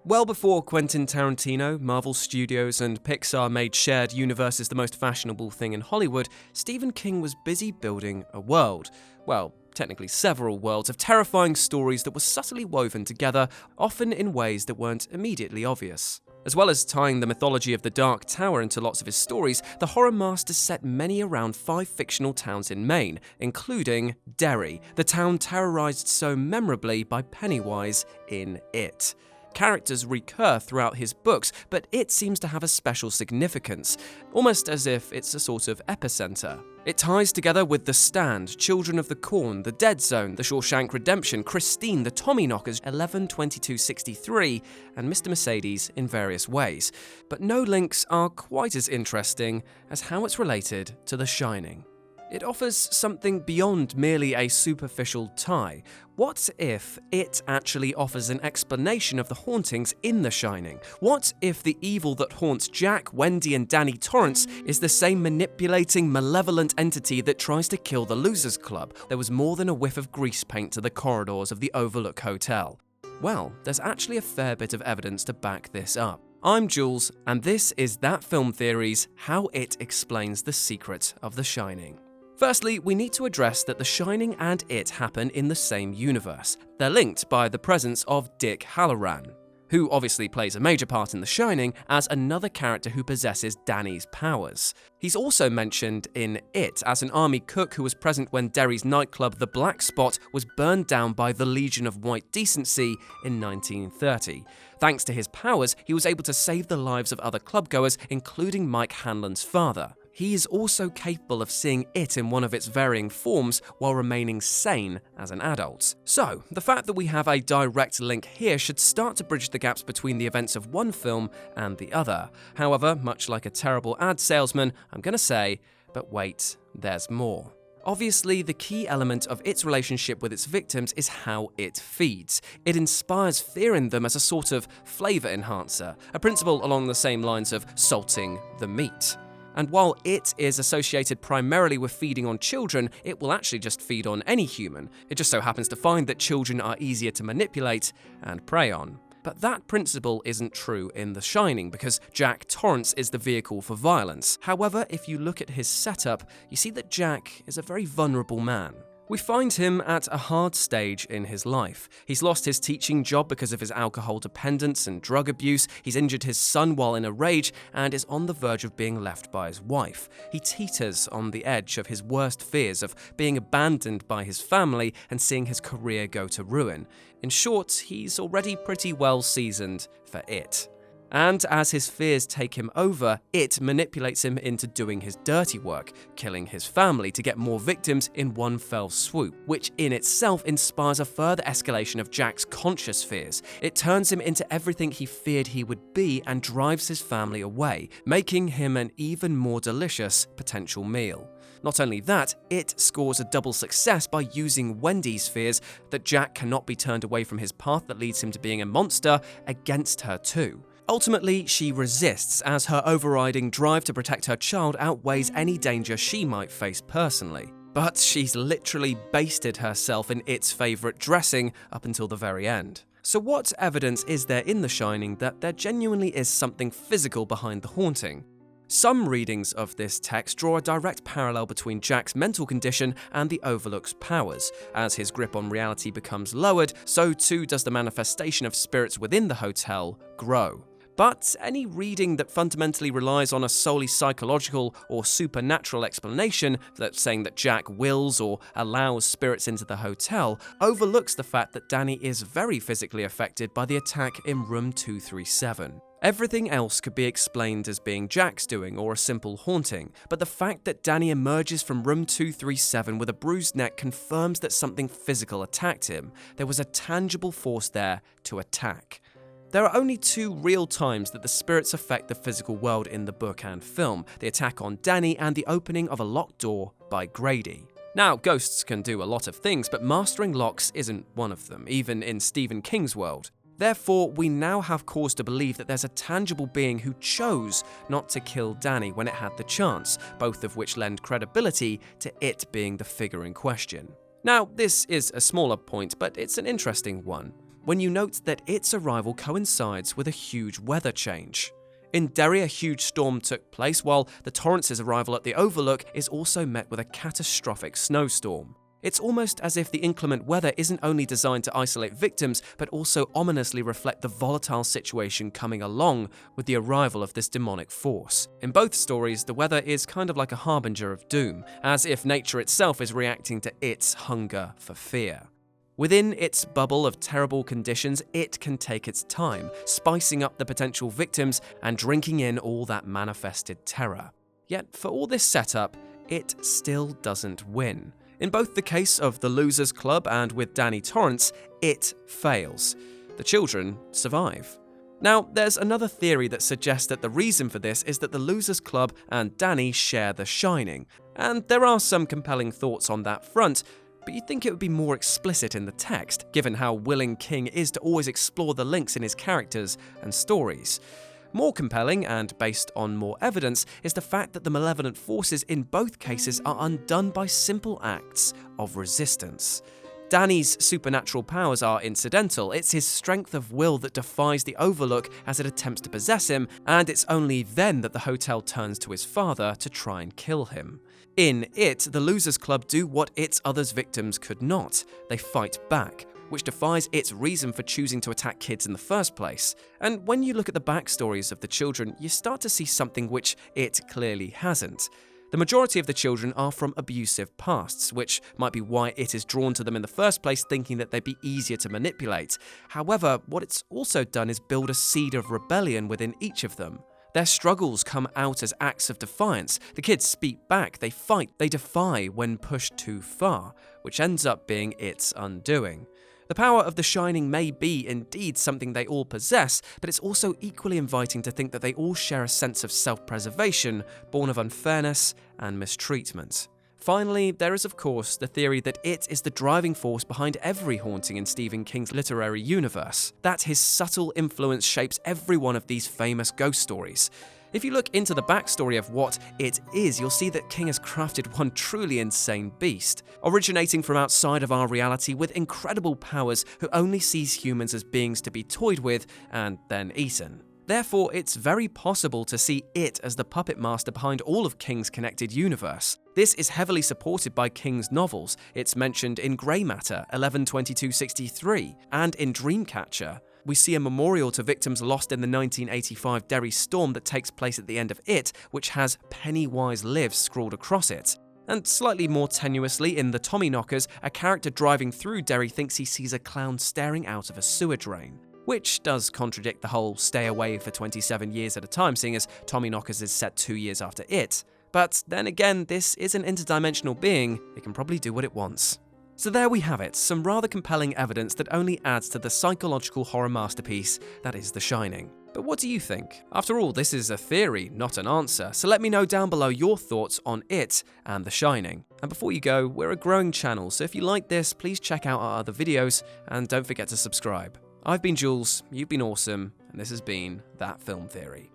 Well before Quentin Tarantino, Marvel Studios, and Pixar made shared universes the most fashionable thing in Hollywood, Stephen King was busy building a world. Well, technically several worlds of terrifying stories that were subtly woven together, often in ways that weren't immediately obvious. As well as tying the mythology of the Dark Tower into lots of his stories, the horror master set many around 5 fictional towns in Maine, including Derry, the town terrorized so memorably by Pennywise in It. Characters recur throughout his books, but It seems to have a special significance, almost as if it's a sort of epicenter. It ties together with The Stand, Children of the Corn, The Dead Zone, The Shawshank Redemption, Christine, The Tommyknockers, 11/22/63, and Mr. Mercedes in various ways. But no links are quite as interesting as how it's related to The Shining. It offers something beyond merely a superficial tie. What if It actually offers an explanation of the hauntings in The Shining? What if the evil that haunts Jack, Wendy, and Danny Torrance is the same manipulating, malevolent entity that tries to kill the Losers Club? There was more than a whiff of grease paint to the corridors of the Overlook Hotel. Well, there's actually a fair bit of evidence to back this up. I'm Jules, and this is That Film Theory's How It Explains the Secret of The Shining. Firstly, we need to address that The Shining and It happen in the same universe. They're linked by the presence of Dick Halloran, who obviously plays a major part in The Shining as another character who possesses Danny's powers. He's also mentioned in It as an army cook who was present when Derry's nightclub The Black Spot was burned down by the Legion of White Decency in 1930. Thanks to his powers, he was able to save the lives of other clubgoers, including Mike Hanlon's father. He is also capable of seeing It in one of its varying forms while remaining sane as an adult. So, the fact that we have a direct link here should start to bridge the gaps between the events of one film and the other. However, much like a terrible ad salesman, I'm gonna say, but wait, there's more. Obviously, the key element of its relationship with its victims is how it feeds. It inspires fear in them as a sort of flavor enhancer, a principle along the same lines of salting the meat. And while It is associated primarily with feeding on children, it will actually just feed on any human. It just so happens to find that children are easier to manipulate and prey on. But that principle isn't true in The Shining, because Jack Torrance is the vehicle for violence. However, if you look at his setup, you see that Jack is a very vulnerable man. We find him at a hard stage in his life. He's lost his teaching job because of his alcohol dependence and drug abuse, he's injured his son while in a rage, and is on the verge of being left by his wife. He teeters on the edge of his worst fears of being abandoned by his family and seeing his career go to ruin. In short, he's already pretty well seasoned for It. And as his fears take him over, It manipulates him into doing his dirty work, killing his family to get more victims in one fell swoop, which in itself inspires a further escalation of Jack's conscious fears. It turns him into everything he feared he would be and drives his family away, making him an even more delicious potential meal. Not only that, It scores a double success by using Wendy's fears that Jack cannot be turned away from his path that leads him to being a monster against her too. Ultimately, she resists as her overriding drive to protect her child outweighs any danger she might face personally. But she's literally basted herself in It's favourite dressing up until the very end. So what evidence is there in The Shining that there genuinely is something physical behind the haunting? Some readings of this text draw a direct parallel between Jack's mental condition and the Overlook's powers. As his grip on reality becomes lowered, so too does the manifestation of spirits within the hotel grow. But any reading that fundamentally relies on a solely psychological or supernatural explanation, that's saying that Jack wills or allows spirits into the hotel, overlooks the fact that Danny is very physically affected by the attack in room 237. Everything else could be explained as being Jack's doing or a simple haunting, but the fact that Danny emerges from room 237 with a bruised neck confirms that something physical attacked him. There was a tangible force there to attack. There are only 2 real times that the spirits affect the physical world in the book and film: the attack on Danny and the opening of a locked door by Grady. Now, ghosts can do a lot of things, but mastering locks isn't one of them, even in Stephen King's world. Therefore, we now have cause to believe that there's a tangible being who chose not to kill Danny when it had the chance, both of which lend credibility to it being the figure in question. Now, this is a smaller point, but it's an interesting one. when you note that its arrival coincides with a huge weather change. In Derry, a huge storm took place, while the Torrance's arrival at the Overlook is also met with a catastrophic snowstorm. It's almost as if the inclement weather isn't only designed to isolate victims, but also ominously reflect the volatile situation coming along with the arrival of this demonic force. In both stories, the weather is kind of like a harbinger of doom, as if nature itself is reacting to its hunger for fear. Within its bubble of terrible conditions, it can take its time, spicing up the potential victims and drinking in all that manifested terror. Yet, for all this setup, it still doesn't win. In both the case of the Losers Club and with Danny Torrance, it fails. The children survive. Now, there's another theory that suggests that the reason for this is that the Losers Club and Danny share the Shining, and there are some compelling thoughts on that front, but you'd think it would be more explicit in the text, given how willing King is to always explore the links in his characters and stories. More compelling, and based on more evidence, is the fact that the malevolent forces in both cases are undone by simple acts of resistance. Danny's supernatural powers are incidental. It's his strength of will that defies the Overlook as it attempts to possess him, and it's only then that the hotel turns to his father to try and kill him. In it, the Losers Club do what its other's victims could not. They fight back, which defies its reason for choosing to attack kids in the first place. And when you look at the backstories of the children, you start to see something which it clearly hasn't. The majority of the children are from abusive pasts, which might be why it is drawn to them in the first place, thinking that they'd be easier to manipulate. However, what it's also done is build a seed of rebellion within each of them. Their struggles come out as acts of defiance. The kids speak back, they fight, they defy when pushed too far, which ends up being its undoing. The power of the Shining may be indeed something they all possess, but it's also equally inviting to think that they all share a sense of self-preservation, born of unfairness and mistreatment. Finally, there is of course the theory that it is the driving force behind every haunting in Stephen King's literary universe, that his subtle influence shapes every one of these famous ghost stories. If you look into the backstory of what it is, you'll see that King has crafted one truly insane beast, originating from outside of our reality with incredible powers who only sees humans as beings to be toyed with and then eaten. Therefore, it's very possible to see it as the puppet master behind all of King's connected universe. This is heavily supported by King's novels. It's mentioned in Grey Matter 11/22/63 and in Dreamcatcher. We see a memorial to victims lost in the 1985 Derry storm that takes place at the end of it, which has Pennywise lives scrawled across it. And slightly more tenuously, in the Tommyknockers, a character driving through Derry thinks he sees a clown staring out of a sewer drain, which does contradict the whole stay away for 27 years at a time, seeing as Tommyknockers is set 2 years after it. But then again, this is an interdimensional being, it can probably do what it wants. So there we have it, some rather compelling evidence that only adds to the psychological horror masterpiece that is The Shining. But what do you think? After all, this is a theory, not an answer, so let me know down below your thoughts on it and The Shining. And before you go, we're a growing channel, so if you like this, please check out our other videos, and don't forget to subscribe. I've been Jules, you've been awesome, and this has been That Film Theory.